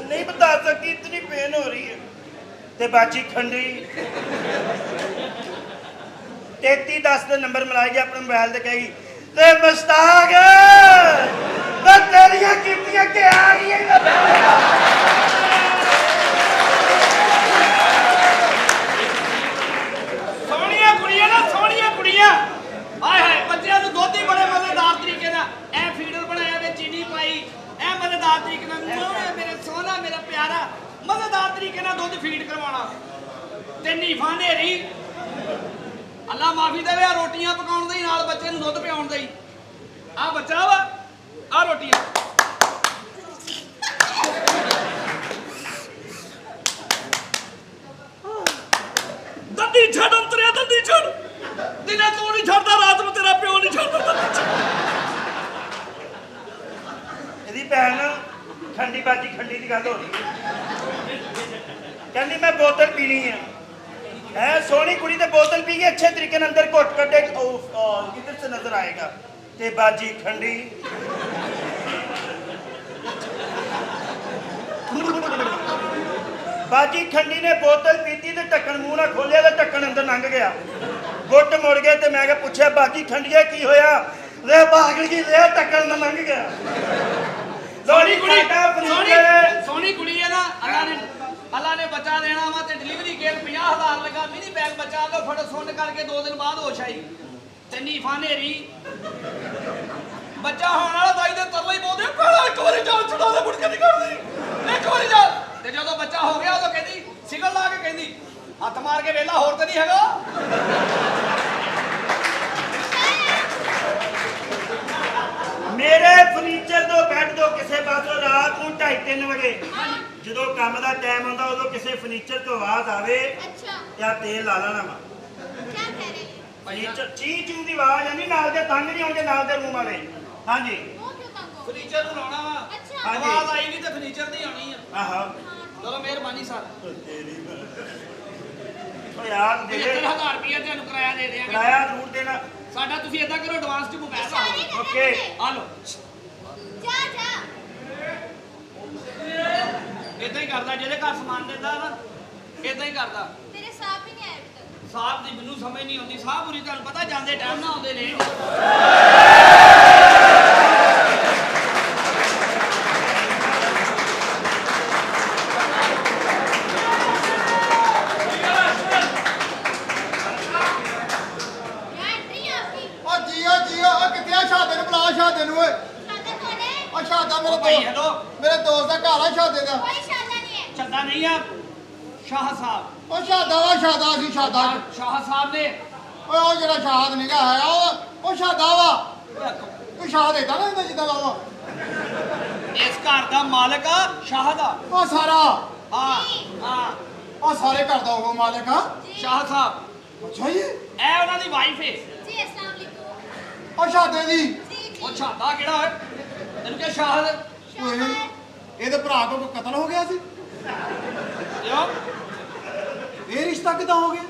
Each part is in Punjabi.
नहीं बता सकती, इतनी पेन हो रही है। ते बाची खंडी 3310 का नंबर मिलाएगी अपने मोबाइल से, कहेगी ते मुश्ताक मैं तेरिया कीतियां के आ गई है। सोहणियां कुड़ियां ना, सोहणियां कुड़ियां हाय हाय बच्चों को दुध ही बड़े मजेदार तरीके ना ए फीडर बनाया वे चीनी पाई ए मजेदार तरीके ना मेरे सोना मेरा प्यारा मजेदार तरीके ना दुध फीड करवाना ते नीफा नेरी अल्लाह माफी देवे आ रोटियां पकाउण दे नाल बच्चे नूं दुध पिआउण दे आ बच्चा वा आ रोटियां दंदी छड़ अंतरिया दंदी छड़ दिने तू नहीं छड़दा रात में तेरा प्यो नहीं छड़दा ਇਹਦੀ ਭੈਣ ਖੰਡੀ ਬਾਜੀ ਖੰਡੀ ਦੀ ਗੱਲ ਹੋ ਰਹੀ ਹੈ। ਕਹਿੰਦੀ ਮੈਂ ਬੋਤਲ ਪੀਣੀ ਹੈ। है सोनी कुड़ी ते बोतल पी के अच्छे तरीके ने अंदर घुट कटे किधर से नजर आएगा ते बाजी खंडी बाजी खंडी ने बोतल पीती ते ढक्कन मुंह ना खोलिया ते ढक्कन अंदर लंघ गया गुट मुड़ गए ते मैं पूछा बाजी खंडिया की होया रे पागल की रे ढक्कन अंदर लंघ गया सोनी कुड़ी सोनी कुड़ी है ना अल्लाह ने बच्चा देना वा ते डिलीवरी केयर 50,000 लगा मिनी बैग बचा लो फट सुन करके 2 दिन बाद होश आई ते नीफा नेरी बच्चा होने वाला दाई दे तरले बोलदे पहला एक बारी जान छुड़ा दे मुड़ के नहीं करदी एक बारी जा ते जदों बच्चा हो गया तो कहदी सिगल ला के कहदी हथ मार के वेला होर ते नहीं हैगा मेरे फर्नीचर दो बैठ दो किसी पासों रात को 2:30-3 बजे जो काम का टाइम आता उदो किसी फर्नीचर तो आवाज आवे या तेल ला लेना वा फर्नीचर ची चू की आवाज आनी नाल दे तंग नहीं आउंदे नाल दे रूम वाले हां जी फर्नीचर नु लाना वा आवाज आई नहीं ते फर्नीचर नहीं आनी है आहो चलो मेहरबानी सर ओ यार दे 1000 रुपया तेन किराया दे देंगे किराया जरूर देना साडा तुसी इदा करो एडवांस च मोबाइल ला ओके आ लो जा जा इदा ही करदा जेदे घर सामान देंदा ना इदा ही करदा तेरे साहब भी नहीं आए अभी तक साहब दी मैनू समझ नहीं आउंदी साहब पूरी तुहानू पता जांदे टाइम ना आउंदे ने मेरे दोस्त का घर है शादे का कोई शादा नहीं है चंदा नहीं है शाह साहब ओ शादा वा शादा सी शादा शाह साहब ने ओ जेड़ा शाद निका है ओ शादा वा तू शाद देता ना जिदा लावा इस घर दा मालिक आ शाह दा ओ सारा हां हां ओ सारे घर दा वो मालिक आ शाह साहब अच्छा जी ए उन्हां दी वाइफ है जी अस्सलाम वालेकुम ओ शादे दी जी ओ छादा केड़ा है तेन के शाह ਇਹਦੇ ਭਰਾ ਕੋ ਕਤਲ ਹੋ ਗਿਆ ਸੀ क्यों ਇਹ ਰਿਸ਼ਤਾ ਕਿਦਾਂ ਹੋ ਗਿਆ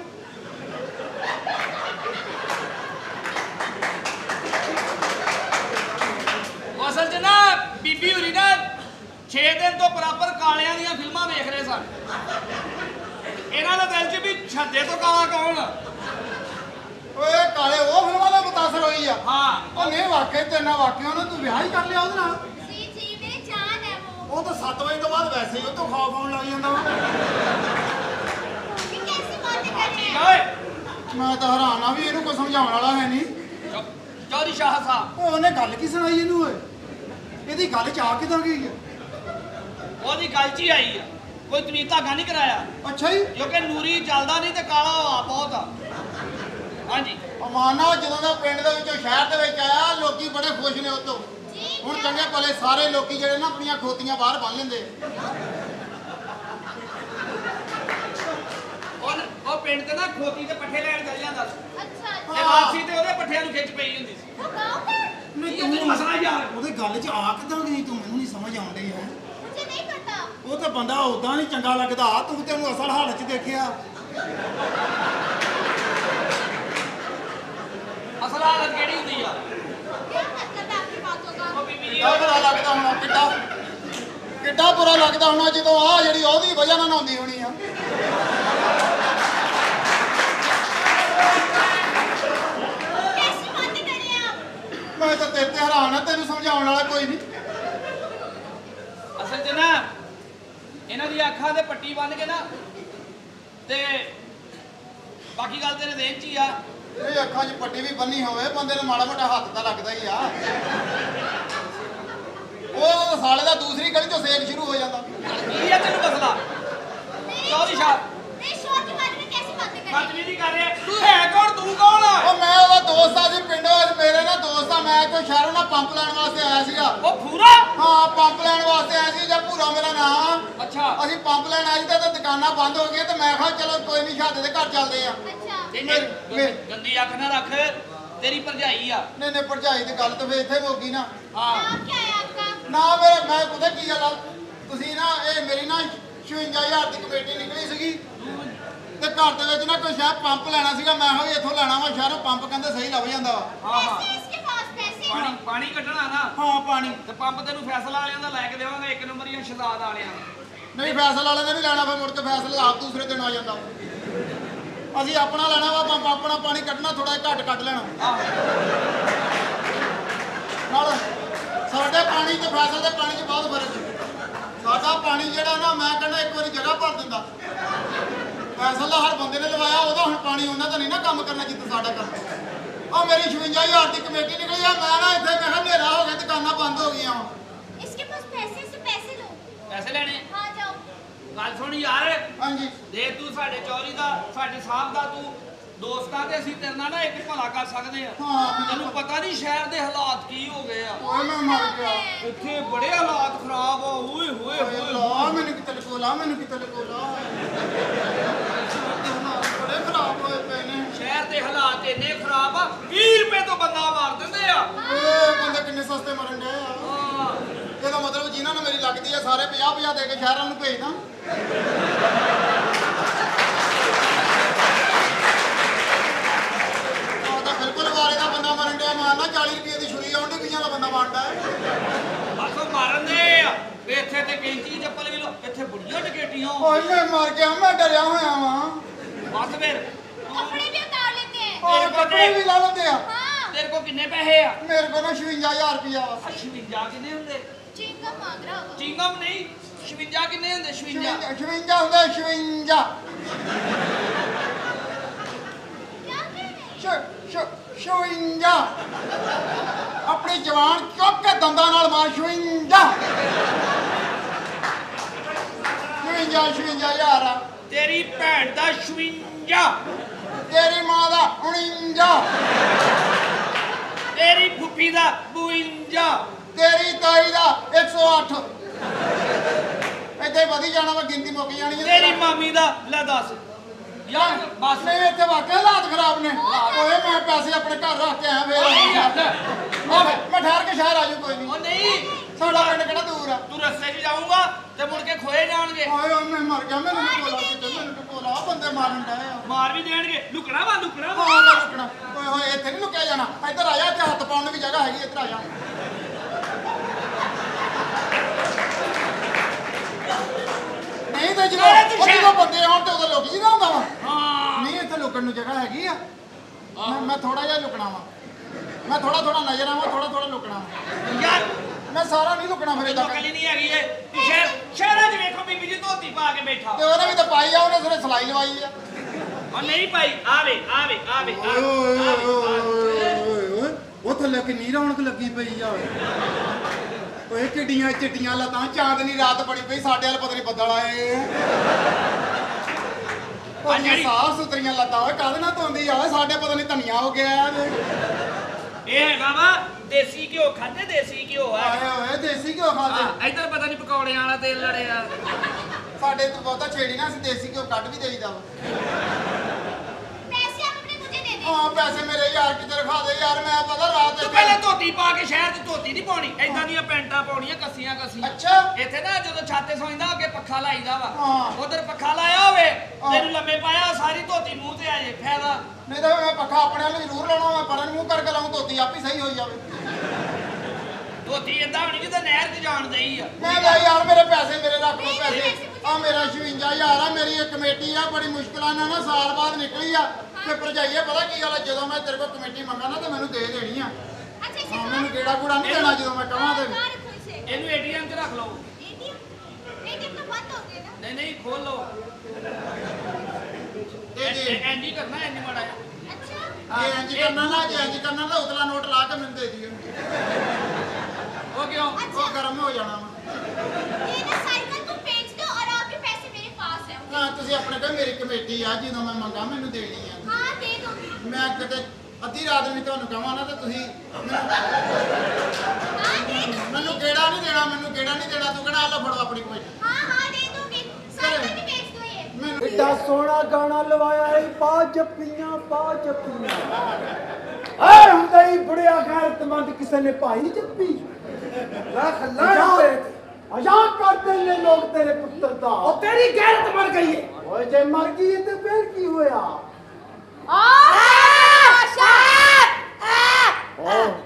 असल च ना बीबी हुरी ना 6 दिन तो बराबर कालियां दी फिल्मां देख रहे सन इन्हां दे दिल च भी छद्दे तो काला कौन ਓਏ ਕਾਲੇ ਉਹ ਫਿਲਮਾਂ ਦਾ ਮੁਤਾਸਰ ਹੋਈ ਆ हाँ ਉਹ ਨਹੀਂ ਵਾਕਿਆ ਤੇ ਨਾ ਵਾਕਿਆ ਉਹਨੇ ਤੂੰ ਵਿਆਹ ਹੀ ਕਰ ਲਿਆ ਉਹਦੇ ਨਾਲ जी जी मेरी जान है वो ਉਹ ਤਾਂ 7 ਵਜੇ ਤੋਂ ਬਾਅਦ ਵੈਸੇ ਹੀ ਉਹ ਤੋਂ ਖੌਫ ਆਉਣ ਲੱਗ ਜਾਂਦਾ ਵਾ ये कैसी बातें कर रहे ठीक हैं है ਮੈਂ ਤਾਂ ਹੈਰਾਨ ਆ ਵੀ ਇਹਨੂੰ ਕੋਈ ਸਮਝਾਉਣ ਵਾਲਾ ਹੈ ਨਹੀਂ चौधरी शाह साहब ਉਹ ਉਹਨੇ ਗੱਲ ਕੀ ਸੁਣਾਈ ਇਹਨੂੰ ਓਏ ਇਹਦੀ ਗੱਲ ਚ ਆ ਕਿਦਾਂ ਗਈ ਹੈ ਉਹਦੀ ਗੱਲ 'ਚ ਹੀ ਆਈ ਆ ਕੋਈ ਤਮੀਜ਼ ਧਾਗਾ ਨਹੀਂ ਕਰਾਇਆ ਅੱਛਾ ਜੀ ਕਿਉਂਕਿ ਨੂਰੀ ਚੱਲਦਾ ਨਹੀਂ ਤੇ ਕਾਲਾ ਹਵਾ ਬਹੁਤ ਆ ਹਾਂਜੀ ਅਮਾਨਾ ਜਦੋਂ ਦਾ ਪਿੰਡ ਦੇ ਵਿੱਚੋਂ ਸ਼ਹਿਰ ਦੇ ਵਿੱਚ ਆਇਆ ਲੋਕੀ ਬੜੇ ਖੁਸ਼ ਨੇ ਉਹ ਤੋਂ जी ਹੁਣ ਚੰਗੇ ਭਲੇ ਸਾਰੇ ਲੋਕੀ ਜਿਹੜੇ ਨਾ ਆਪਣੀਆਂ ਖੋਤੀਆਂ ਬਾਹਰ ਬੰਨ ਲੈਂਦੇ ਉਹ ਪਿੰਡ ਤੇ ਨਾ ਖੋਤੀ ਤੇ ਪੱਠੇ ਲੈਣ ਚੱਲ ਜਾਂਦਾ ਸੀ अच्छा ਤੇ अच्छा ਵਾਪਸੀ ਤੇ ਉਹਦੇ ਪੱਠਿਆਂ ਨੂੰ ਖਿੱਚ ਪਈ ਹੁੰਦੀ ਸੀ वो गाँव का ਨਹੀਂ ਤੈਨੂੰ ਮਸਲਾ ਯਾਰ ਉਹਦੇ ਗੱਲ ਚ ਆ ਕਿਦਾਂ ਗਈ ਤੂੰ ਮੈਨੂੰ ਨਹੀਂ ਸਮਝ ਆਉਣ ਡਈ ਹੈ मुझे नहीं पता ਉਹ ਤਾਂ ਬੰਦਾ ਉਦਾਂ ਨਹੀਂ ਚੰਗਾ ਲੱਗਦਾ ਤੂੰ ਤੈਨੂੰ ਅਸਲ ਹਾਲਤ ਚ ਦੇਖਿਆ ਅਸਲ ਹਾਲਤ ਕਿਹੜੀ ਹੁੰਦੀ ਆ क्या मतलब है आपकी बातों का ਉਹ ਬੀਬੀ ਜੀ ਕਿਆ ਪਤਾ ਲੱਗਦਾ ਹੁਣ ਕਿੱਦਾਂ ਕਿੱਡਾ ਬੁਰਾ ਲੱਗਦਾ ਹੋਣਾ ਜਦੋਂ ਆਹ ਜਿਹੜੀ ਉਹਦੀ ਵਜ੍ਹਾ ਨਾਲ ਨਹਾਉਂਦੀ ਹੋਣੀ ਆ। कैसी बातें कर रहे हैं आप? ਮੈਂ ਤਾਂ ਤੇਰੇ ਤੇ ਹੈਰਾਨ ਆ, ਤੈਨੂੰ ਸਮਝਾਉਣ ਵਾਲਾ ਕੋਈ ਨਹੀਂ। ਅਸਲ 'ਚ ਨਾ ਇਹਨਾਂ ਦੀ ਅੱਖਾਂ ਤੇ ਪੱਟੀ ਬੰਨ ਕੇ ਨਾ ਤੇ ਬਾਕੀ ਗੱਲ ਤੇਰੇ ਦੇਹ 'ਚ ਹੀ ਆ। ਇਹ ਅੱਖਾਂ 'ਚ ਪੱਟੀ ਵੀ ਬੰਨੀ ਹੋਵੇ ਬੰਦੇ ਨੂੰ ਮਾੜਾ ਮੋਟਾ ਹੱਥ ਤਾਂ ਲੱਗਦਾ ਹੀ ਆ। ਉਹ ਸਾਲੇ ਦਾ ਦੂਸਰੀ ਗਲੀ 'ਚੋਂ ਸੇਕ ਸ਼ੁਰੂ ਹੋ ਜਾਂਦਾ। ਕੀ ਆ ਤੈਨੂੰ ਮਸਲਾ? ਚੌਧਰੀ ਸਾਹਿਬ नहीं शोर के बारे में कैसी बातें कर रहे हैं? ਬਦਤਮੀਜ਼ੀ ਕਰ ਰਿਹਾ। ਤੂੰ ਹੈ ਕੌਣ? ਤੂੰ ਕੌਣ ਆ? ਉਹ ਮੈਂ ਉਹਦਾ ਦੋਸਤ ਆ ਜੀ ਪਿੰਡੋਂ, ਮੇਰੇ ਨਾਲ ਦੋਸਤ ਆ। ਮੈਂ ਕੋਈ ਸ਼ਹਿਰੋਂ ਨਾਲ ਪੰਪ ਲੈਣ ਵਾਸਤੇ ਆਇਆ ਸੀਗਾ। ਉਹ ਫੂਰਾ? ਹਾਂ ਪੰਪ ਲੈਣ ਵਾਸਤੇ ਆਇਆ ਸੀ, ਜਾਂ ਭੂਰਾ ਮੇਰਾ ਨਾਮ ਆ। ਅੱਛਾ ਅਸੀਂ ਪੰਪ ਲੈਣ ਆਏ ਸੀ ਤੇ ਦੁਕਾਨਾਂ ਬੰਦ ਹੋ ਗਈਆਂ ਤੇ ਮੈਂ ਕਿਹਾ ਚਲੋ ਕੋਈ ਨਹੀਂ ਸ਼ਾਦੇ ਦੇ ਘਰ ਚੱਲਦੇ ਆ। अच्छा ਤੇ ਗੰਦੀ ਅੱਖ ਨਾ ਰੱਖ, ਤੇਰੀ ਭਰਜਾਈ ਆ। ਨਹੀਂ ਨਹੀਂ ਭਰਜਾਈ ਦੀ ਗੱਲ ਤਾਂ ਫੇਰ ਇੱਥੇ ਹੋ ਗਈ ਨਾ। ਹਾਂ नाम क्या है आपका? ਨਾ ਮੇਰਾ ਮੈਂ ਪਤਾ ਕੀ ਗੱਲ ਆ, ਤੁਸੀਂ ਨਾ ਇਹ ਮੇਰੀ ਨਾ 56000 ਦੀ ਕਮੇਟੀ ਨਿਕਲੀ ਸੀਗੀ ਤੇ ਘਰ ਦੇ ਵਿੱਚ ਨਾ ਕੋਈ ਸ਼ਾਇਦ ਪੰਪ ਲੈਣਾ ਸੀਗਾ। ਮੈਂ ਕਿਹਾ ਵੀ ਇੱਥੋਂ ਲੈਣਾ ਵਾ, ਸ਼ਹਿਰੋਂ ਪੰਪ ਕਹਿੰਦੇ ਸਹੀ ਲੱਭ ਜਾਂਦਾ ਵਾ। ਹਾਂ ਹਾਂ पैसे इसके पास पैसे ਪਾਣੀ ਪਾਣੀ ਕੱਢਣਾ ਨਾ ਹਾਂ ਪਾਣੀ ਤੇ ਪੰਪ ਤੈਨੂੰ ਫੈਸਲਾ ਵਾਲਿਆਂ ਦਾ ਲੈ ਕੇ ਦੇਵਾਂਗੇ, ਇੱਕ ਨੰਬਰ ਹੀ ਸ਼ਹਜ਼ਾਦ ਵਾਲਿਆਂ ਦਾ। ਨਹੀਂ ਫੈਸਲਾ ਵਾਲੇ ਨੇ ਨਹੀਂ ਲੈਣਾ, ਫਿਰ ਮੁੜ ਕੇ ਫੈਸਲਾ ਆਪ ਦੂਸਰੇ ਦਿਨ ਆ ਜਾਂਦਾ। ਅਸੀਂ ਆਪਣਾ ਲੈਣਾ ਵਾ ਪੰਪ, ਆਪਣਾ ਪਾਣੀ ਕੱਢਣਾ, ਥੋੜਾ ਘੱਟ ਕੱਢ ਲੈਣਾ। ਆਹ ਨਾਲ ਸਾਡੇ ਪਾਣੀ ਤੇ ਫੈਸਲ ਦੇ ਪਾਣੀ 'ਚ ਬਹੁਤ ਫਰਕ ਹੈ। ਸਾਡਾ ਪਾਣੀ ਜਿਹੜਾ ਨਾ ਮੈਂ ਕਹਿੰਦਾ ਇੱਕ ਵਾਰੀ ਜਗ੍ਹਾ ਭਰ ਦਿੰਦਾ। ਫੈਸਲ ਦਾ ਹਰ ਬੰਦੇ ਨੇ ਲਵਾਇਆ, ਉਹਦਾ ਹੁਣ ਪਾਣੀ ਉਹਨਾਂ ਦਾ ਨਹੀਂ ਨਾ ਕੰਮ ਕਰਨਾ ਜਿੱਥੇ ਸਾਡਾ ਕਰਦਾ। ਆ ਮੇਰੀ 56000 ਦੀ ਕਮੇਟੀ ਨਿਕਲੀ ਆ। ਮੈਂ ਨਾ ਇੱਥੇ ਮੈਂ ਕਿਹਾ ਹਨੇਰਾ ਹੋ ਗਿਆ, ਦੁਕਾਨਾਂ ਬੰਦ ਹੋ ਗਈਆਂ। इसके पास पैसे से पैसे लो। ਪੈਸੇ ਲੈਣੇ? हाँ जाओ। ਗੱਲ ਸੁਣ ਯਾਰ, ਹਾਂਜੀ ਦੇ ਤੂੰ ਸਾਡੇ ਚੌਧਰੀ ਦਾ, ਸਾਡੇ ਸਾਹਿਬ ਦਾ ਤੂੰ ਦੋਸਤਾਂ ਤੇ ਅਸੀਂ ਤੇਰੇ ਨਾਲ ਨਾ ਇੱਕ ਭਲਾ ਕਰ ਸਕਦੇ ਆ। ਹਾਂ ਤੈਨੂੰ ਪਤਾ ਨਹੀਂ ਸ਼ਹਿਰ ਦੇ ਹਾਲਾਤ ਕੀ ਹੋ ਗਏ ਆ। ਓਏ ਮੈਂ ਮਰ ਗਿਆ। ਇੱਥੇ ਬੜੇ ਹਾਲਾਤ ਖਰਾਬ ਆ। ਓਏ ਹੋਏ ਓਏ ਹੋਏ ਲਾ ਮੈਨੂੰ ਕਿਤੇ ਲਕੋਲਾ, ਮੈਨੂੰ ਕਿਤੇ ਲਕੋਲਾ। ਬੜੇ ਖਰਾਬ ਹੋਏ ਪਏ ਨੇ। ਸ਼ਹਿਰ ਦੇ ਹਾਲਾਤ ਇੰਨੇ ਖਰਾਬ ਆ, 20 ਰੁਪਏ ਤੋਂ ਬੰਦਾ ਮਾਰ ਦਿੰਦੇ ਆ। ਓਏ ਬੰਦੇ ਕਿੰਨੇ ਸਸਤੇ ਮਰਨ ਡਏ ਆ। ਹਾਂ ਇਹਦਾ ਮਤਲਬ ਜਿਨ੍ਹਾਂ ਨੂੰ ਮੇਰੀ ਲੱਗਦੀ ਆ ਸਾਰੇ 50-50 ਦੇ ਕੇ ਸ਼ਹਿਰਾਂ ਨੂੰ ਭੇਜਦਾ। ਆਹ ਤਾਂ ਬਿਲਕੁਲ ਵਾਰੇ ਦਾ ਬੰਦਾ ਮਰਨ ਡਿਆ। ਮਾਰਨਾ 40 ਰੁਪਏ ਦੀ ਛੁਰੀ ਆਉਂਦੀ, 20 ਦਾ ਬੰਦਾ ਮਾਰਦਾ ਹੈ। ਬਸ ਉਹ ਮਾਰਨ ਦੇ ਆ। ਵੀ ਇੱਥੇ ਤੇ ਕੈਂਚੀ ਚੱਪਲ ਵੀ ਲੋ, ਇੱਥੇ ਬੁੜੀਆਂ ਟਕੇਟੀਆਂ। ਓਏ ਮੈਂ ਮਰ ਗਿਆ, ਮੈਂ ਡਰਿਆ ਹੋਇਆ ਵਾਂ। ਬਸ ਫਿਰ कपड़े भी उतार लेते हैं। ਓਏ ਕੱਪੜੇ ਵੀ ਲਾ ਲੈਂਦੇ ਆ। हाँ ਤੇਰੇ ਕੋਲ ਕਿੰਨੇ ਪੈਸੇ ਆ? ਮੇਰੇ ਕੋਲ ਨਾ 56000 ਰੁਪਇਆ ਵਾ। 56 ਕਿੰਨੇ ਹੁੰਦੇ? चिंगम मांग रहा होगा। ਚਿੰਗਮ ਨਹੀਂ, 56 ਕਿੰਨੇ ਹੁੰਦੇ? 56 56 ਹੁੰਦਾ 56। क्या कह रहे हैं? 56 ਆਪਣੀ ਜਵਾਨ ਚੁੱਕ ਕੇ ਦੰਦਾਂ ਨਾਲ ਮਾਰ। 56 56000 ਆ। ਤੇਰੀ ਭੈਣ ਦਾ 56, ਤੇਰੀ ਮਾਂ ਦਾ 49, ਤੇਰੀ ਫੁੱਫੀ ਦਾ 52, ਤੇਰੀ ਤਾਈ ਦਾ 108। ਇੱਥੇ ਵਧੀ ਜਾਣਾ ਵਾ, ਗਿਣਤੀ ਮੁੱਕ ਜਾਣੀ ਹੈ। ਤੇਰੀ ਮਾਮੀ ਦਾ ਲੈ 10। ਯਾਰ ਬਸ ਨਹੀਂ ਇੱਥੇ ਵਾਕਿਆ ਹਾਲਾਤ ਖਰਾਬ ਨੇ। ਓਏ ਮੈਂ ਪੈਸੇ ਆਪਣੇ ਘਰ ਰੱਖ ਕੇ ਆਇਆ ਫੇਰ। ਮੈਂ ਠਹਿਰ ਕੇ ਸ਼ਹਿਰ ਆ ਜੂ, ਕੋਈ ਨਹੀਂ। ਉਹ ਨਹੀਂ, ਸਾਡਾ ਪਿੰਡ ਕਿਹੜਾ ਦੂਰ ਆ। ਤੂੰ ਰਸਤੇ 'ਚ ਜਾਊਂਗਾ ਤੇ ਮੁੜ ਕੇ ਖੋਏ ਜਾਣਗੇ। ਓਏ ਓਏ ਮੈਂ ਮਰ ਗਿਆ। ਮੈਨੂੰ ਨੀ ਕੋਲਾ ਕਿਤੇ, ਮੈਨੂੰ ਨੀ ਕੋਲਾ। ਆਹ ਬੰਦੇ ਮਾਰਨ ਡਏ ਆ। ਮਾਰ ਵੀ ਦੇਣਗੇ। ਲੁਕਣਾ ਵਾ, ਲੁਕਣਾ ਵਾ। ਹਾਂ ਮੈਂ ਰੁਕਣਾ। ਓਏ ਹੋਏ ਇੱਥੇ ਨਹੀਂ ਲੁਕਿਆ ਜਾਣਾ। ਇੱਧਰ ਆ ਜਾ, ਇੱਥੇ ਹੱਥ ਪਾਉਣ ਨੂੰ ਵੀ ਜਗ੍ਹਾ ਹੈਗੀ। ਇੱਧਰ ਆ ਜਾ। ਨਹੀਂ ਤੇ ਜਦੋਂ ਬੰਦੇ ਆਉਣ ਤੇ ਉਦੋਂ ਲੁਕ ਜੀਦਾ ਹੁੰਦਾ ਵਾ। ਹਾਂ ਨਹੀਂ ਇੱਥੇ ਲੁਕਣ ਨੂੰ ਜਗ੍ਹਾ ਹੈਗੀ ਆ। ਮੈਂ ਥੋੜਾ ਜਿਹਾ ਲੁਕਣਾ ਵਾ। ਮੈਂ ਥੋੜਾ ਥੋੜਾ ਨਜ਼ਰ ਆਵਾਂ, ਥੋੜਾ ਥੋੜਾ ਲੁਕਣਾ ਵਾ। ਯਾਰ ਮੈਂ ਸਾਰਾ ਨਹੀਂ ਲੁਕਣਾ ਫਿਰ ਏਦਾਂ। ਲੋਕਲ ਹੀ ਨਹੀਂ ਹੈਗੀ ਏ। ਤੂੰ ਸ਼ਹਿਰਾਂ 'ਚ ਵੇਖੋ ਬੀਬੀ ਜੀ ਧੋਤੀ ਪਾ ਕੇ ਬੈਠਾ। ਤੇ ਉਹਨੇ ਵੀ ਤਾਂ ਪਾਈ ਆ, ਉਹਨੇ ਸਿਰੇ ਸਲਾਈ ਲਵਾਈ ਆ। ਉਹ ਨਹੀਂ ਭਾਈ, ਆਵੇ ਆਵੇ ਆਵੇ ਓਏ ਓਏ ਓਏ ਓਏ ਉਹ ਥੱਲੇ ਕਿੰਨੀ ਰੌਣਕ ਲੱਗੀ ਪਈ ਆ। ਓਏ ਕਿੱਡੀਆਂ ਚਿੱਟੀਆਂ ਲੱਤਾਂ, ਚਾਂਦਨੀ ਰਾਤ ਬਣੀ ਪਈ। ਸਾਡੇ ਵਾਲ ਪਤਾ ਨਹੀਂ ਬੱਦਲ ਆਏ। ਉਹ ਜਿਹੜੀ- ਸਾਫ ਸੁਥਰੀਆਂ ਲੱਤਾਂ। ਓਏ ਕਾਹਦੇ ਨਾਲ ਧੋਂਦੀ ਆ? ਸਾਡੇ ਪਤਾ ਨਹੀਂ ਧਨੀਆ ਹੋ ਗਿਆ। ਇਹ ਹੈਗਾ ਵਾ ਦੇਸੀ ਘਿਓ। ਖਾਂਦੇ ਦੇਸੀ ਘਿਓ ਆ। ਆਏ ਓਏ ਦੇਸੀ ਘਿਓ ਖਾਦੇ। ਇੱਧਰ ਪਤਾ ਨਹੀਂ ਪਕੌੜਿਆਂ ਵਾਲਾ ਤੇਲ ਲੜਿਆ। ਸਾਡੇ ਤੋਂ ਬਹੁਤਾ ਛੇੜੀ ਨਾ, ਅਸੀਂ ਦੇਸੀ ਘਿਓ ਕੱਢ ਵੀ ਦੇਈਦਾ ਵਾ। पैसे आप अपने मुझे दे दें। ਹਾਂ ਪੈਸੇ ਮੇਰੇ ਯਾਰ ਕਿਤੇ ਰਖਾ ਦੇ ਯਾਰ। ਮੈਂ ਪਤਾ ਰਾਤ ਤੂੰ ਪਹਿਲਾਂ ਧੋਤੀ ਪਾ ਕੇ ਸ਼ਹਿਰ 'ਚ ਧੋਤੀ ਨਹੀਂ ਪਾਉਣੀ, ਏਦਾਂ ਦੀਆਂ ਪੈਂਟਾਂ ਪਾਉਣੀਆਂ ਕੱਸੀਆਂ ਕੱਸੀਆਂ। ਅੱਛਾ ਇੱਥੇ ਨਾ ਜਦੋਂ ਛਾਤੇ ਸੌਂਦਾ ਅੱਗੇ ਪੱਖਾ ਲਾਈਦਾ ਵਾ। ਹਾਂ। ਉਧਰ ਪੱਖਾ ਲਾਇਆ ਹੋਵੇ, ਹਾਂ। ਤੈਨੂੰ ਲੰਮੇ ਪਾਇਆ, ਸਾਰੀ ਧੋਤੀ ਮੂੰਹ ਤੇ ਆ ਜੇ, ਫਾਇਦਾ। ਨਹੀਂ ਤਾਂ ਮੈਂ ਪੱਖਾ ਆਪਣੇ ਵੱਲ ਜ਼ਰੂਰ ਲਾਉਣਾ। ਮੈਂ ਪਰਾਂ ਨੂੰ ਮੂੰਹ ਕਰਕੇ ਲਾਉਂ, ਧੋਤੀ ਆਪੇ ਸਹੀ ਹੋਈ ਜਾਵੇ। ਧੋਤੀ ਏਦਾਂ ਹੋਣੀ ਜਿੱਦਾਂ ਨਹਿਰ 'ਚ ਜਾਣ ਦਈ ਆ ਮੈਂ ਕਿਹਾ ਯਾਰ ਮੇਰੇ ਪੈਸੇ ਮੇਰੇ ਰੱਖ ਲਓ ਪੈਸੇ ਆ ਮੇਰਾ 56000 ਆ ਮੇਰੀ ਇੱਕ ਕਮੇਟੀ ਆ ਬੜੀ ਮੁਸ਼ਕਲਾਂ ਨਾਲ ਨਾ ਸਾਲ ਬਾਅਦ ਨਿਕਲੀ ਆ ਤੇ ਭਰਜਾਈਏ ਪਤਾ ਕੀ ਗੱਲ ਆ ਜਦੋਂ ਮੈਂ ਤੇਰੇ ਕੋਲ ਕਮੇਟੀ ਮੰਗਾ ਨਾ ਤੇ ਮੈਨੂੰ ਦੇ ਦੇਣੀ ਆ ਅੱਛਾ ਹਾਂ ਮੈਨੂੰ ਕਿਹੜਾ ਕੂੜਾ ਨਹੀਂ ਦੇਣਾ ਜਦੋਂ ਮੈਂ ਕਹਾਂ ਤੇ ਇਹਨੂੰ ਏਟੀਐਮ 'ਚ ਰੱਖ ਲਓ एटीएम तो बंद हो गया ना ਨਹੀਂ ਨਹੀਂ ਖੋਲ ਲਓ ਤੇ ਜੀ ਐਂਜੀ ਕਰਨਾ ਐਂਜੀ ਮਾੜਾ ਜਿਹਾ अच्छा ਜੇ ਇੰਜ ਕਰਨਾ ਨਾ ਜੇ ਇੰਜ ਕਰਨਾ ਤਾਂ ਉਤਲਾ ਨੋਟ ਲਾ ਕੇ ਮੈਨੂੰ ਦੇ ਦਿਓ ਉਹ ਕਿਉਂ ਉਹ ਗਰਮ ਹੋ ਜਾਣਾ ਵਾ ये ना साइकिल को बेच दो और आपके पैसे मेरे पास है ਹਾਂ ਤੁਸੀਂ ਆਪਣੇ ਕੋਲ ਮੇਰੀ ਕਮੇਟੀ ਆ ਜਦੋਂ ਮੈਂ ਮੰਗਾ ਮੈਨੂੰ ਦੇਣੀ ਆ हाँ दे दूंगी ਮੈਂ ਕਿਤੇ ਅੱਧੀ ਰਾਤ ਨੂੰ ਤੁਹਾਨੂੰ ਕਹਾਂ ਨਾ ਤੇ ਤੁਸੀਂ हाँ दे दूंगी ਮੈਨੂੰ ਕਿਹੜਾ ਨਹੀਂ ਦੇਣਾ ਮੈਨੂੰ ਕਿਹੜਾ ਨਹੀਂ ਦੇਣਾ ਤੂੰ ਕਹਿਣਾ ਆ ਲਓ ਫੜੋ ਆਪਣੀ ਕਮੇਟੀ हाँ दे दूंगी साइकिल भी बेच दो ये ਮੈਨੂੰ ਏਡਾ ਸੋਹਣਾ ਗਾਣਾ ਲਵਾਇਆ ਏ ਪਾ ਜੱਪੀਆਂ ਐ ਹੁੰਦਾ ਹੀ ਬੁੜਿਆ ਗੈਰਤਮੰਦ ਕਿਸੇ ਨੇ ਭਾਈ ਜੱਪੀ ਲੱਖ ਲੱਖ ਅਜਾਬ ਕਰਦੇ ਨੇ ਲੋਕ ਤੇਰੇ ਪੁੱਤਰ ਦਾ ਉਹ ਤੇਰੀ ਗੈਰਤ ਮਰ ਗਈ ਏ ਓਏ ਜੇ ਮਰ ਗਈ ਤੇ ਫੇਰ ਕੀ ਹੋਇਆ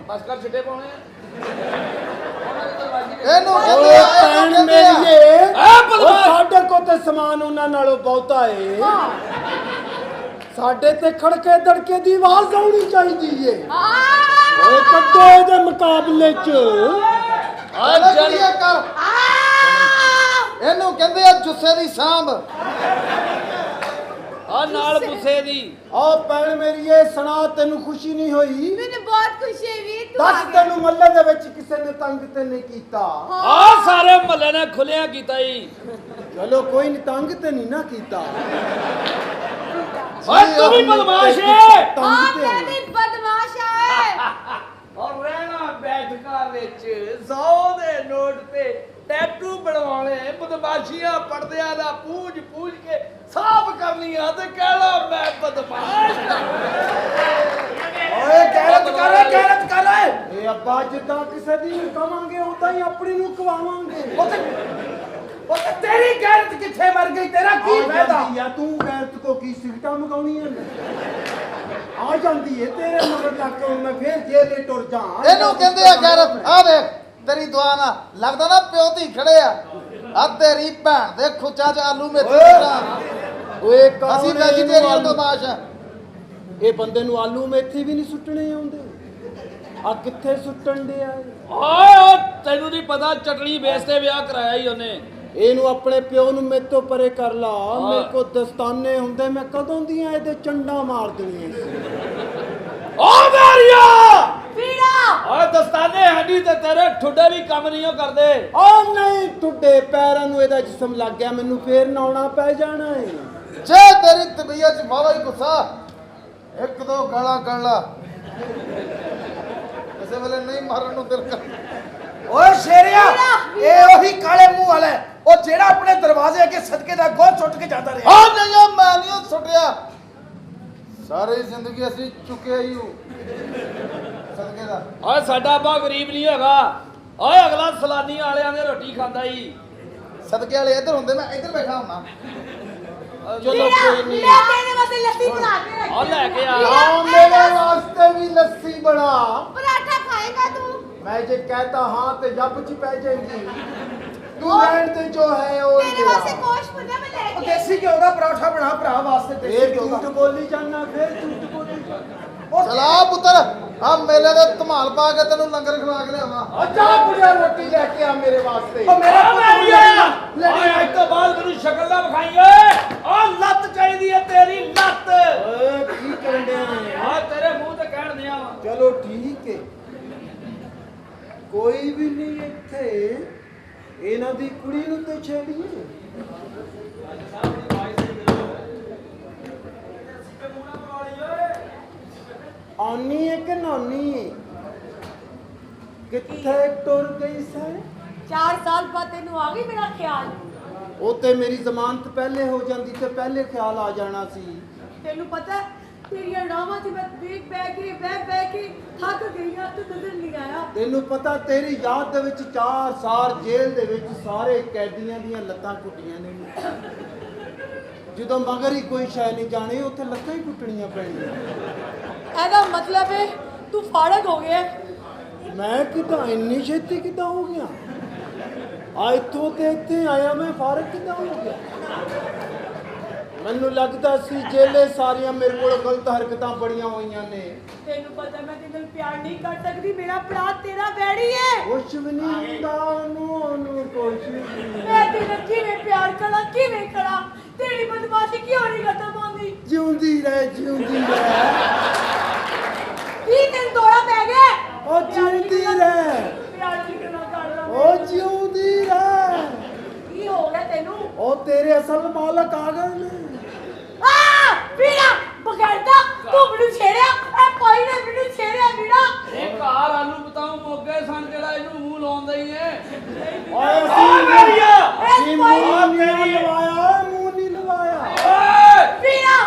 ਬਸ ਕਰ ਛਿੱਟੇ ਪਾਉਣੇ ਇਹਨੂੰ ਓਏ ਭੈਣ ਮੇਰੀਏ ਆ ਬਦਮਾਸ਼ ਸਾਡੇ ਕੋਲ ਤੇ ਸਮਾਨ ਉਹਨਾਂ ਨਾਲੋਂ ਬਹੁਤਾ ਏ ਸਾਡੇ ਤੇ ਖੜਕੇ ਦੜਕੇ ਦੀ ਆਵਾਜ਼ ਆਉਣੀ ਚਾਹੀਦੀ ਏ ਓਏ ਕੱਢੋ ਇਹਦੇ ਮੁਕਾਬਲੇ 'ਚ ਇਹਨੂੰ ਕਹਿੰਦੇ ਆ ਜੁੱਸੇ ਦੀ ਸਾਂਭ ਆ ਨਾਲ ਗੁੱਸੇ ਦੀ ਆ ਭੈਣ ਮੇਰੀਏ ਸੁਣਾ ਤੈਨੂੰ ਖੁਸ਼ੀ ਨਹੀਂ ਹੋਈ मैंने बहुत खुशी हुई तू ਦੱਸ ਤੈਨੂੰ ਮੱਲੇ ਦੇ ਵਿੱਚ ਕਿਸੇ ਨੇ ਤੰਗ ਤੇ ਨਹੀਂ ਕੀਤਾ ਆ ਸਾਰੇ ਮਹੱਲੇ ਨੇ ਖੁੱਲਿਆ ਕੀਤਾ ਈ ਚਲੋ ਕੋਈ ਨਹੀਂ ਤੰਗ ਤੇ ਨਹੀਂ ਨਾ ਕੀਤਾ ਓਏ ਤੂੰ ਵੀ ਬਦਮਾਸ਼ ਏ ਤੰਗ ਤੇ ਹੋਣਾ। बदमाश है ਔਰ ਰਹਿਣਾ ਬੈਠਕਾਂ ਵਿੱਚ 100 ਦੇ ਨੋਟ ਤੇ ਟੈਟੂ ਬਣਵਾਉਣੇ ਬਦਮਾਸ਼ੀਆਂ ਪੜਦਿਆਂ ਦਾ ਪੂੰਝ ਪੂੰਝ ਕੇ ਸਾਫ਼ ਕਰਨੀਆਂ ਤੇ ਕਹਿਣਾ ਮੈਂ ਬਦਮਾਸ਼ ਓਏ ਗੈਰਤ ਕਰ ਇਹ ਅੱਬਾ ਜਿੱਦਾਂ ਕਿਸੇ ਦੀ ਨੂੰ ਕਵਾਂਗੇ ਉਦਾਂ ਹੀ ਆਪਣੀ ਨੂੰ ਕਵਾਵਾਂਗੇ ਉਹ ਤੇ ਤੇਰੀ ਗੈਰਤ ਕਿੱਥੇ ਮਰ ਗਈ ਤੇਰਾ ਕੀ ਫਾਇਦਾ ਯਾ ਤੂੰ ਗੈਰਤ ਕੋ ਕੀ ਸਿਗਟਾਂ ਮਗਾਉਣੀਆਂ ਆ ਜਾਂਦੀ ਏ ਤੇਰੇ ਮਗਰ ਲੱਗ ਕੇ ਮੈਂ ਫੇਰ ਜੇਲੇ ਟੁਰ ਜਾ ਇਹਨੂੰ ਕਹਿੰਦੇ ਆ ਗੈਰਤ ਆ ਦੇਖ ਤੇਰੀ ਦੁਆ ਨਾ ਲੱਗਦਾ ਨਾ ਪਿਓ ਧੀ ਖੜੇ ਆ ਤੇਰੀ ਭੈਣ ਦੇ ਖੁੱਚਾਂ 'ਚ ਆਲੂ ਮੇਥੀ ਓਏ ਕੌਣ ਅਸੀਂ ਏ ਵੈਜੀਟੇਰੀਅਨ ਇਹਨੂੰ ਬਦਮਾਸ਼ ਆ ਇਹ ਬੰਦੇ ਨੂੰ ਆਲੂ ਮੇਥੀ ਵੀ ਨਹੀਂ ਸੁੱਟਣੇ ਆਉਂਦੇ ਆ ਕਿੱਥੇ ਸੁੱਟਣ ਦੇ ਆ ਓਏ ਤੈਨੂੰ ਨਹੀਂ ਪਤਾ ਚਟਣੀ ਵੇਚ ਤੇ ਵਿਆਹ ਕਰਾਇਆ ਹੀ ਉਹਨੇ ਇਹਨੂੰ ਆਪਣੇ ਪਿਓ ਨੂੰ ਮੇਰੇ ਤੋਂ ਪਰੇ ਕਰ ਲਾ ਮੇਰੇ ਕੋ ਦਸਤਾਨੇ ਹੁੰਦੇ ਮੈਂ ਕਦੋਂ ਦੀਆਂ ਇਹਦੇ ਚੰਡਾ ਮਾਰ ਦੇਣੀਆਂ ਸੀ ਓ ਮੇਰੀਆ पीड़ा ਓਏ ਦਸਤਾਨੇ ਹੱਡੀ ਤੇ ਤੇਰੇ ਠੁੱਡੇ ਵੀ ਕੰਮ ਨਹੀਂ ਕਰਦੇ ਉਹ ਨਹੀਂ ਟੁੱਡੇ ਪੈਰਾਂ ਨੂੰ ਇਹਦਾ ਜਿਸਮ ਲੱਗ ਗਿਆ ਮੈਨੂੰ ਫੇਰ ਨਾਉਣਾ ਪੈ ਜਾਣਾ ਏ ਜੇ ਤੇਰੀ ਤਬੀਅਤ 'ਚ ਵਾਵਾ ਹੀ ਗੁੱਸਾ ਇੱਕ ਦੋ ਗਾਲਾਂ ਕੱਢ ਲਾ ਕਿਸੇ ਵੇਲੇ ਨਹੀਂ ਮਾਰਨ ਨੂੰ ਦਿਲ ਕਰ ਓਏ ਸ਼ੇਰਿਆ ਇਹ ਉਹੀ ਕਾਲੇ ਮੂੰਹ ਵਾਲਾ ਹੈ, ਉਹ ਜਿਹੜਾ ਆਪਣੇ ਦਰਵਾਜ਼ੇ ਅੱਗੇ ਸਦਕੇ ਦਾ ਗੋਹ ਸੁੱਟ ਕੇ ਜਾਂਦਾ ਰਿਹਾ ਆ ਨਹੀਂ ਮੈਂ ਨਹੀਂ ਸੁੱਟਿਆ ਸਾਰੀ ਜ਼ਿੰਦਗੀ ਅਸੀਂ ਚੁੱਕੇ ਹੀ ਹੂੰ ਸਦਕੇ ਦਾ ਓਏ ਸਾਡਾ ਬਾ ਗਰੀਬ ਨਹੀਂ ਹੈਗਾ ਓਏ ਅਗਲਾ ਸਲਾਨੀ ਵਾਲਿਆਂ ਦੇ ਰੋਟੀ ਖਾਂਦਾ ਈ ਸਦਕੇ ਵਾਲੇ ਇੱਧਰ ਹੁੰਦੇ ਮੈਂ ਇੱਧਰ ਬੈਠਾ ਹੁੰਨਾ ਚਲੋ ਕੋਈ ਨਹੀਂ मैं तेरे वास्ते लस्सी बना के रखी ਆ ਲੈ ਕੇ ਆ ਆ ਮੇਰੇ ਵਾਸਤੇ ਵੀ ਲੱਸੀ ਬਣਾ पराठा खाएगा तू मैं जे कहता हाँ तो जब ची पै जाएगी तू रहन ते जो है वो तेरे वास्ते गोश्त बना मैं ਉਹ लेके ਦੇਸੀ ਘਿਓ ਦਾ ਪਰੌਠਾ ਬਣਾ ਭਰਾ ਵਾਸਤੇ ਦੇਸੀ फिर ਘਿਓ झूठ ਦਾ बोली जाना फिर झूठ बोली जाना ਚਲਾ ਪੁੱਤਰ ਆ ਮੇਲੇ ਦੇ ਧਮਾਲ ਪਾ ਕੇ ਤੈਨੂੰ ਲੰਗਰ ਖਵਾ ਕੇ ਲਿਆਵਾਂ अच्छा बुढ़िया रोटी लेके आ मेरे वास्ते ਉਹ ਮੇਰਾ ਓ ਮੇਰੀਆ ਓਏ ਅੱਜ ਤੋਂ ਬਾਅਦ ਮੈਨੂੰ ਸ਼ਕਲ ਨਾ ਵਿਖਾਈ ਓਏ ਓ ਲੱਤ ਚਾਹੀਦੀ ਹੈ ਤੇਰੀ ਲੱਤ ओए की करने ਆ ਤੇਰੇ ਮੂੰਹ ਤੇ ਕਹਿਣ ਦਿਆਂ ਵਾ चलो ठीक है ਕੋਈ ਵੀ ਨਹੀਂ ਇੱਥੇ ਇਹਨਾਂ ਦੀ ਕੁੜੀ ਨੂੰ ਤੇ ਛੇੜੀਏ ਆਨੀ ਹੈ ਕਿ ਨਾਨੀ ਹੈ ਕਿੱਥੇ ਟੁਰ ਗਈ ਸੈ 4 साल बाद तेनू आ गई मेरा ख्याल ਉਹ ਤੇ ਮੇਰੀ ਜ਼ਮਾਨਤ ਪਹਿਲੇ ਹੋ ਜਾਂਦੀ ਤੇ ਪਹਿਲੇ ਖਿਆਲ ਆ ਜਾਣਾ ਸੀ तेनू पता तेरिया डावा थी मैं बैठ के थक गई यार तू नजर नहीं आया ਤੈਨੂੰ ਪਤਾ ਤੇਰੀ ਯਾਦ ਦੇ ਵਿੱਚ 4 ਸਾਲ ਜੇਲ੍ਹ ਦੇ ਵਿੱਚ ਸਾਰੇ ਕੈਦੀਆਂ ਦੀਆਂ ਲੱਤਾਂ ਕੁੱਟੀਆਂ ਨੇ ਜਦੋਂ ਮਗਰ ਹੀ ਕੋਈ ਸ਼ੈ ਨਹੀਂ ਜਾਣੇ ਉੱਥੇ ਲੱਤਾਂ ਹੀ ਕੁੱਟਣੀਆਂ ਪੈਣੀਆਂ ਇਹਦਾ ਮਤਲਬ ਹੈ ਤੂੰ ਫਾੜਕ ਹੋ ਗਿਆ ਮੈਂ ਕਿਦਾਂ ਇੰਨੀ ਛੇਤੀ ਕਿਦਾਂ ਹੋ ਗਿਆ? ਆ ਇੱਥੋਂ ਤੇ ਇੱਥੇ ਆਇਆ ਮੈਂ ਫਾਰਗ ਕਿਦਾਂ ਹੋ ਗਿਆ? ਮੈਨੂੰ ਲੱਗਦਾ ਸੀ ਜੇਲੇ ਸਾਰੀਆਂ ਮੇਰੇ ਕੋਲ ਗਲਤ ਹਰਕਤਾਂ ਬੜੀਆਂ ਹੋਈਆਂ ਨੇ। ਤੈਨੂੰ ਪਤਾ ਮੈਂ ਤੇਰੇ ਨਾਲ ਪਿਆਰ ਨਹੀਂ ਕਰ ਸਕਦੀ, ਮੇਰਾ ਭਰਾ ਤੇਰਾ ਵੈਰੀ ਹੈ। ਕੁਛ ਵੀ ਨਹੀਂ ਹੁੰਦਾ ਉਹਨੂੰ ਕੁਛ ਵੀ ਨਹੀਂ। ਮੈਂ ਤੇਰੇ ਨਾਲ ਕਿਵੇਂ ਪਿਆਰ ਕਰਾਂ, ਕਿਵੇਂ ਕਰਾਂ? ਤੇਰੀ ਬਦਮਾਸ਼ੀ ਕਿਉਂ ਨਹੀਂ ਖਤਮ ਹੁੰਦੀ? ਜਿਉਂਦੀ ਰਹਿ ਜਿਉਂਦੀ ਰਹਿ। ਕੀ ਤੈਨੂੰ ਦੌਰਾ ਪੈ ਗਿਆ? ਉਹ ਜਿਉਂਦੀ ਰਹਿ। ਪਿਆਰ ਨਹੀਂ ਕਰਨਾ ਕਰਦਾ। ਉਹ ਜਿਉਂਦੀ ਰਹਿ। ਕੀ ਹੋ ਗਿਆ ਤੈਨੂੰ? ਉਹ ਤੇਰੇ ਅਸਲ ਮਾਲਕ ਆ ਗਏ ਨੇ। ਆ ਵੀਰਾ ਬਗੈਰਦਾ ਤੂੰ ਮੈਨੂੰ ਛੇੜਿਆ, ਇਹ ਭਾਈ ਨੇ ਮੈਨੂੰ ਛੇੜਿਆ ਵੀਰਾ। ਇਹ ਘਰ ਆਲੂ ਬਤਾਉ ਮੋਗੇ ਸਨ ਜਿਹੜਾ ਇਹਨੂੰ ਮੂੰਹ ਲਾਉਂਦਾ ਹੀ ਏ। ਓਏ ਓ ਮੇਰੀਆ ਅਸੀਂ ਮੂੰਹ ਨਹੀਂ ਲਵਾਇਆ, ਮੂੰਹ ਨਹੀਂ ਲਵਾਇਆ। ਓਏ ਵੀਰਾ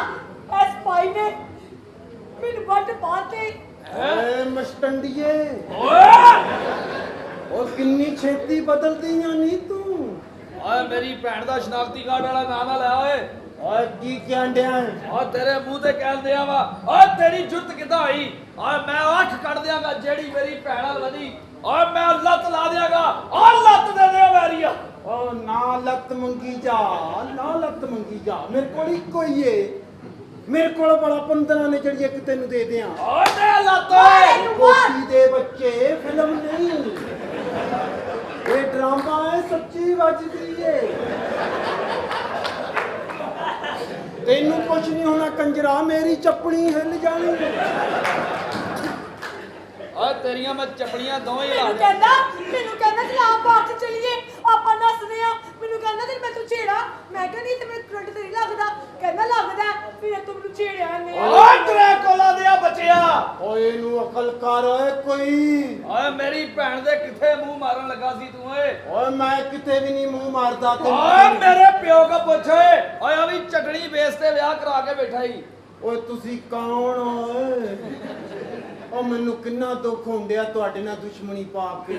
ਇਸ ਭਾਈ ਨੇ ਮੈਨੂੰ ਵੱਟ ਪਾਤੇ। ਓਏ ਮਸਟੰਡੀਏ, ਓਏ ਉਹ ਕਿੰਨੀ ਛੇਤੀ ਬਦਲਦੀਆਂ ਨਹੀਂ ਤੂੰ। ਓਏ ਮੇਰੀ ਭੈਣ ਦਾ ਸ਼ਨਾਖਤੀ ਕਾਰਡ ਵਾਲਾ ਨਾਂ ਨਾ ਲੈ ਓਏ। ਓਏ ਕੀ ਕਹਿੰਦਿਆ? ਓ ਤੇਰੇ ਮੂੰਹ ਤੇ ਕਹਿੰਦੇ ਆ ਵਾ। ਓਏ ਤੇਰੀ ਜੁੱਤ ਕਿੱਦਾਂ ਹੋਈ? ਓਏ ਮੈਂ ਅੱਖ ਕੱਢ ਦਿਆਂਗਾ ਜਿਹੜੀ ਮੇਰੀ ਭੈਣ ਵਧੀ। ਓਏ ਮੈਂ ਲੱਤ ਲਾ ਦਿਆਂਗਾ। ਓ ਲੱਤ ਦੇ ਦੇ ਵੈਰੀਆ। ਓ ਨਾ ਲੱਤ ਮੰਗੀ ਜਾ, ਨਾ ਲੱਤ ਮੰਗੀ ਜਾ। ਮੇਰੇ ਕੋਲ ਇੱਕੋ ਹੀ ਏ। ਮੇਰੇ ਕੋਲ ਬੜਾ 15 ਨੇ ਜਿਹੜੀ ਇੱਕ ਤੈਨੂੰ ਦੇ ਦਿਆਂ। ਓਏ ਤੇ ਲੱਤ ਓਏ। ਕੋਠੀ ਦੇ ਬੱਚੇ ਫਿਲਮ ਨਹੀਂ, ਇਹ ਡਰਾਮਾ ਹੈ, ਸੱਚੀ ਵੱਜਦੀ ਏ। ਤੈਨੂੰ ਕੁਛ ਨਹੀਂ ਹੋਣਾ ਕੰਜਰਾ, ਮੇਰੀ ਚੱਪਣੀ ਹਿੱਲ ਜਾਣੀ। ਓਏ ਤੇਰੀਆਂ ਮੈਂ ਚੱਪਲੀਆਂ ਦੋਵੇਂ ਹੀ ਲਾ ਮੈਨੂੰ ਕਹਿੰਦਾ ਕਿ ਆਪ ਬਾਹਰ ਚ ਚਲੀਏ, ਆਪਾਂ ਨੱਸਦੇ ਆ। ਮੈਨੂੰ ਕਹਿੰਦਾ ਤੇ ਮੈਂ ਤੂੰ ਛੇੜਾ। ਮੈਂ ਕਿਹਾ ਨਹੀਂ ਤੇ ਮੈਨੂੰ ਕਰੰਟ ਤੇ ਨਹੀਂ ਲੱਗਦਾ। ਕਹਿੰਦਾ ਲੱਗਦਾ। ਫਿਰ ਤੂੰ ਮੈਨੂੰ ਛੇੜਿਆ ਨੇ। ਓਏ ਡਰੈਕੋਲਾ ਦਿਆ ਬੱਚਿਆ। ਓਏ ਇਹਨੂੰ ਅਕਲ ਕਰ ਓਏ ਕੋਈ। ਓਏ ਮੇਰੀ ਭੈਣ ਦੇ ਕਿੱਥੇ ਮੂੰਹ ਮਾਰਨ ਲੱਗਾ ਸੀ ਤੂੰ ਓਏ? ਓਏ ਮੈਂ ਕਿਤੇ ਵੀ ਨਹੀਂ ਮੂੰਹ ਮਾਰਦਾ ਓਏ ਮੇਰੇ ਪਿਓ ਕੋ ਪੁੱਛ ਓਏ। ਓਏ ਆ ਵੀ ਚਟਣੀ ਬੇਸ ਤੇ ਵਿਆਹ ਕਰਾ ਕੇ ਬੈਠਾ ਹੀ। ਓਏ ਤੁਸੀਂ ਕੌਣ ਓਏ? ਉਹ ਮੈਨੂੰ ਕਿੰਨਾ ਦੁੱਖ ਹੁੰਦਿਆ ਤੁਹਾਡੇ ਨਾਲ ਦੁਸ਼ਮਣੀ ਪਾ ਕੇ।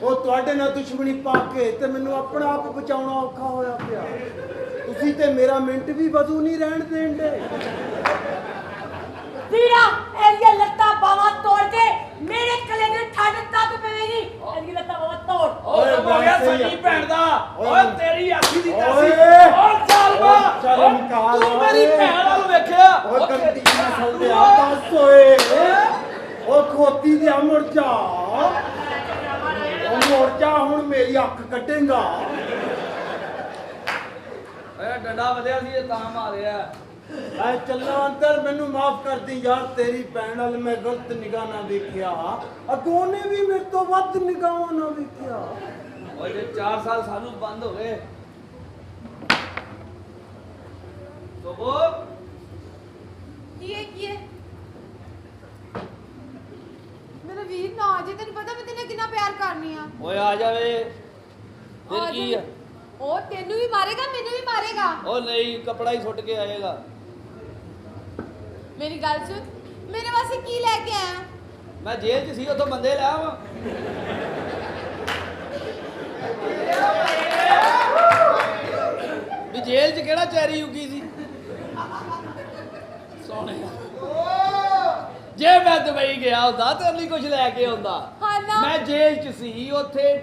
ਉਹ ਤੁਹਾਡੇ ਨਾਲ ਦੁਸ਼ਮਣੀ ਪਾ ਕੇ ਤੇ ਮੈਨੂੰ ਆਪਣਾ ਆਪ ਬਚਾਉਣਾ ਔਖਾ ਹੋਇਆ ਪਿਆ। ਤੁਸੀਂ ਤੇ ਮੇਰਾ ਮਿੰਟ ਵੀ ਵਜੂ ਨਹੀਂ ਰਹਿਣ ਦੇਂਦੇ। ਵੀਰਾ ਇਹਦੀਆਂ ਲੱਤਾਂ ਬਾਹਾਂ ਤੋੜ ਕੇ ਮੇਰੇ ਕਲੇ ਦੇ ਠੰਡ ਤੱਕ ਪਵੇਗੀ। ਇਹਦੀਆਂ ਲੱਤਾਂ ਬਾਹਾਂ ਤੋੜ। ਓਏ ਹੋ ਗਿਆ ਸੱਜੀ ਭੈਣ ਦਾ। ਓਏ ਤੇਰੀ ਆਖੀ ਦੀ ਤਾਸੀ। ਓਏ ਓ ਸਾਲਵਾ ਸ਼ਰਮ ਕਰ। ਤੂੰ ਮੇਰੀ ਭੈਣ ਵੱਲ ਵੇਖਿਆ। ਓਏ ਗੰਦੀ ਨਸਲ ਦੇ ਆ ਦੱਸ ਓਏ। ਓ ਖੋਤੀ ਦੇ ਮੁੜ ਜਾ। ਉਹ ਮੁੜ ਜਾ ਹੁਣ ਮੇਰੀ ਅੱਖ ਕੱਢੇਗਾ। ਓਏ ਡੰਡਾ ਵਧਿਆ ਸੀ ਇਹ ਤਾਂ ਮਾਰਿਆ। ਐ ਚੱਲਾਂ ਅੰਦਰ, ਮੈਨੂੰ ਮਾਫ ਕਰ ਦੀ ਯਾਰ। ਤੇਰੀ ਭੈਣ ਨਾਲ ਮੈਂ ਗਲਤ ਨਿਗਾਹ ਨਾਲ ਵੇਖਿਆ। ਅੱਗੋਂ ਨੇ ਵੀ ਮੇਰੇ ਤੋਂ ਵੱਧ ਨਿਗਾਹਾਂ ਨਾਲ ਵੇਖਿਆ। ਓਏ ਜੇ 4 ਸਾਲ ਸਾਨੂੰ ਬੰਦ ਹੋ ਗਏ। ਤੋਬੋ ਕੀ ਹੈ ਮੇਰਾ ਵੀਰ ਨਾ ਆ ਜੇ। ਤੈਨੂੰ ਪਤਾ ਮੈਂ ਤੇਰੇ ਕਿੰਨਾ ਪਿਆਰ ਕਰਨੀ ਆ। ਓਏ ਆ ਜਾਵੇ। ਫਿਰ ਕੀ ਆ? ਉਹ ਤੈਨੂੰ ਵੀ ਮਾਰੇਗਾ, ਮੈਨੂੰ ਵੀ ਮਾਰੇਗਾ। ਉਹ ਨਹੀਂ ਕਪੜਾ ਹੀ ਸੁੱਟ ਕੇ ਆਏਗਾ। ਮੇਰੀ ਗੱਲ ਸੁਣ, ਮੇਰੇ ਵਾਸਤੇ ਕੀ ਲੈ ਕੇ ਆਇਆ? ਮੈਂ ਜੇਲ੍ਹ 'ਚ ਸੀ ਉੱਥੋਂ ਬੰਦੇ ਲੈ ਆਵਾਂ। ਵੀ ਜੇਲ੍ਹ 'ਚ ਕਿਹੜਾ ਚੈਰੀ ਉੱਗੀ ਸੀ? ਸੋਹਣੇ ਜੇ ਮੈਂ ਦੁਬਈ ਗਿਆ ਹੁੰਦਾ ਤੇਰੇ ਲਈ ਕੁਝ ਲੈ ਕੇ ਆਉਂਦਾ। ਹਾਂ ਨਾ। ਮੈਂ ਜੇਲ੍ਹ 'ਚ ਸੀ, ਉੱਥੇ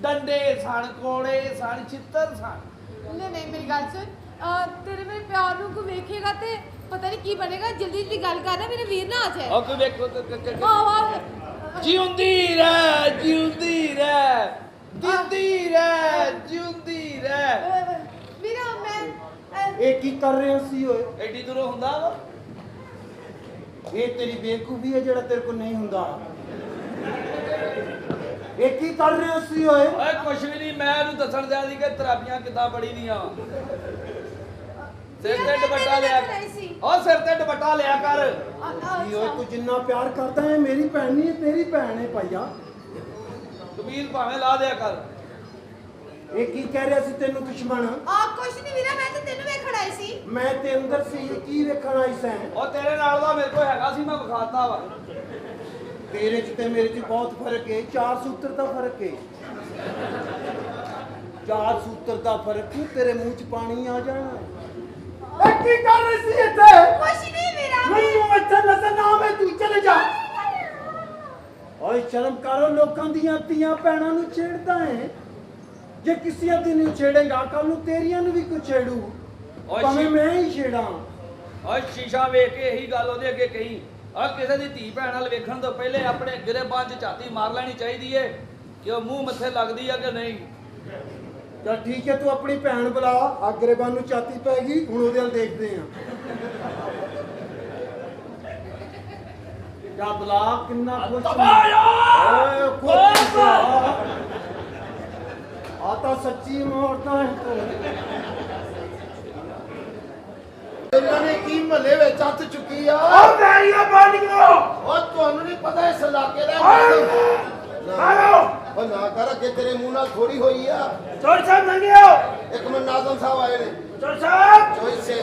ਡੰਡੇ ਸਣ, ਕੋੜੇ ਸਣ, ਛਿੱਤਰ ਸਣ। ਨਹੀਂ ਮੇਰੀ ਗੱਲ ਸੁਣ, ਤੇਰੇ ਮੇਰੇ ਪਿਆਰ ਨੂੰ ਕੋਈ ਵੇਖੇਗਾ ਤੇ ਪਤਾ ਨਹੀਂ ਕੀ ਬਣੇਗਾ। ਜਲਦੀ ਜਲਦੀ ਗੱਲ ਕਰ ਨਾ, ਮੇਰੇ ਵੀਰ ਨਾ ਆ ਜਾਏ। ਉਹ ਕੋਈ ਵੇਖੋ ਆਹ ਜਿਉਂਦੀ ਰਹਿ, ਜਿਉਂਦੀ ਰਹਿ, ਜਿਉਂਦੀ ਰਹਿ, ਜਿਉਂਦੀ ਰਹਿ। ਵੀਰਾ ਮੈਂ ਇਹ ਕੀ ਕਰ ਰਹੇ ਸੀ ਓਏ? ਐਡੀ ਦੂਰੋਂ ਹੁੰਦਾ ਵਾ? ਇਹ ਤੇਰੀ ਬੇਵਕੂਫੀ ਹੈ ਜਿਹੜਾ ਤੇਰੇ ਕੋਲ ਨਹੀਂ ਹੁੰਦਾ। ਇਹ ਕੀ ਕਰ ਰਹੇ ਸੀ ਓਏ? ਓਏ ਕੁਛ ਵੀ ਨਹੀਂ, ਮੈਂ ਇਹਨੂੰ ਦੱਸਣ ਦਿਆ ਸੀ ਕਿ ਤਰਾਬੀਆਂ ਕਿੱਦਾਂ ਬੜੀ ਦੀਆਂ। ਸਿਰ ਤੇ ਦੁਪੱਟਾ ਲਿਆ ਕਰ। ਓ ਸਿਰ ਤੇ ਦੁਪੱਟਾ ਲਿਆ ਕਰ। ਕੀ ਓਏ ਤੂੰ ਜਿੰਨਾ ਪਿਆਰ ਕਰਦਾ ਹੈ ਮੇਰੀ ਭੈਣ ਨਹੀਂ, ਤੇਰੀ ਭੈਣ ਹੈ ਭਾਈਆ। ਕਬੀਲ ਭਾਵੇਂ ਲਾ ਦਿਆ ਕਰ। ਇਹ ਕੀ ਕਹਿ ਰਿਹਾ ਸੀ ਤੈਨੂੰ ਦੁਸ਼ਮਣ? ਕੁਛ ਨਹੀਂ ਵੀਰਾ, ਮੈਂ ਤਾਂ ਤੈਨੂੰ ਵੇਖਣ ਆਈ ਸੀ। ਮੈਂ ਤੇ ਅੰਦਰ ਸੀ, ਇਹ ਕੀ ਵੇਖਣ ਆਈ ਸੈਂ? ਉਹ ਤੇਰੇ ਨਾਲ ਦਾ ਮੇਰੇ ਕੋਲ ਹੈਗਾ ਸੀ, ਮੈਂ ਵਿਖਾਤਾ ਵਾ। ਤੇਰੇ ਚ ਤੇ ਮੇਰੇ ਚ ਬਹੁਤ ਫਰਕ ਹੈ। 4 ਸੂਤਰ ਦਾ ਫਰਕ ਹੈ। 4 ਸੂਤਰ ਦਾ ਫਰਕ ਹੈ। ਤੇਰੇ ਮੂੰਹ ਚ ਪਾਣੀ ਆ ਜਾਣਾ। ਇਹ ਕੀ ਕਰ ਰਹੀ ਸੀ ਇੱਥੇ? ਕੁਛ ਨਹੀਂ ਵੀਰਾ। ਮੈਨੂੰ ਇੱਥੇ ਨਜ਼ਰ ਨਾ ਆਵੇ, ਤੂੰ ਚਲੇ ਜਾ। ਓਏ ਸ਼ਰਮ ਕਰੋ, ਲੋਕਾਂ ਦੀਆਂ ਧੀਆਂ ਭੈਣਾਂ ਨੂੰ ਛੇੜਦਾ ਹੈ। ਜੇ ਕਿਸੇ ਦੀ ਨੂੰ ਛੇੜੇਗਾ ਕੱਲ ਨੂੰ ਤੇਰੀਆਂ ਨੂੰ ਵੀ ਕੋਈ ਛੇੜੂ, ਭਾਵੇਂ ਮੈਂ ਹੀ ਛੇੜਾਂ। ਓਏ ਸ਼ੀਸ਼ਾ ਵੇਖ ਕੇ ਇਹੀ ਗੱਲ ਉਹਦੇ ਅੱਗੇ ਕਹੀ, ਆ ਕਿਸੇ ਦੀ ਧੀ ਭੈਣ ਵੱਲ ਵੇਖਣ ਤੋਂ ਪਹਿਲੇ ਆਪਣੇ ਗਿਰੇਬਾਨ 'ਚ ਝਾਤੀ ਮਾਰ ਲੈਣੀ ਚਾਹੀਦੀ ਏ ਕਿ ਉਹ ਮੂੰਹ ਮੱਥੇ ਲੱਗਦੀ ਆ ਕਿ ਨਹੀਂ। ਚੱਲ ਠੀਕ ਹੈ, ਤੂੰ ਆਪਣੀ ਭੈਣ ਬੁਲਾ, ਆ ਗਰੇਬਾਨ ਨੂੰ ਝਾਤੀ ਪੈਗੀ, ਹੁਣ ਉਹਦੇ ਵੱਲ ਦੇਖਦੇ ਆ। ਜਾ ਬੁਲਾ, ਕਿੰਨਾ ਖੁਸ਼ ਓਏ ਖੁਸ਼ ਆ ਤਾਂ ਸੱਚੀ ਮੋੜਦਾ ਹੈ ਤੂੰ। ਇਹਨਾਂ ਨੇ ਕੀ ਮਹੱਲੇ ਵਿੱਚ ਹੱਥ ਚੁੱਕੀ ਆ। ਉਹ ਗਾੜੀਆਂ ਬੰਦ ਕਰੋ। ਉਹ ਤੁਹਾਨੂੰ ਨਹੀਂ ਪਤਾ ਇਸ ਇਲਾਕੇ ਦਾ ਆਓ ਉਹ ਨਾ ਕਰ, ਅੱਗੇ ਤੇਰੇ ਮੂੰਹ ਨਾਲ ਥੋੜੀ ਹੋਈ ਆ। ਚੋਰ ਸਾਹਿਬ ਲੰਘਿਓ। ਇੱਕ ਮਿੰਟ, ਨਾਜ਼ਮ ਸਾਹਿਬ ਆਏ ਨੇ। ਚੋਰ ਸਾਹਿਬ ਚੋਈ ਸੇ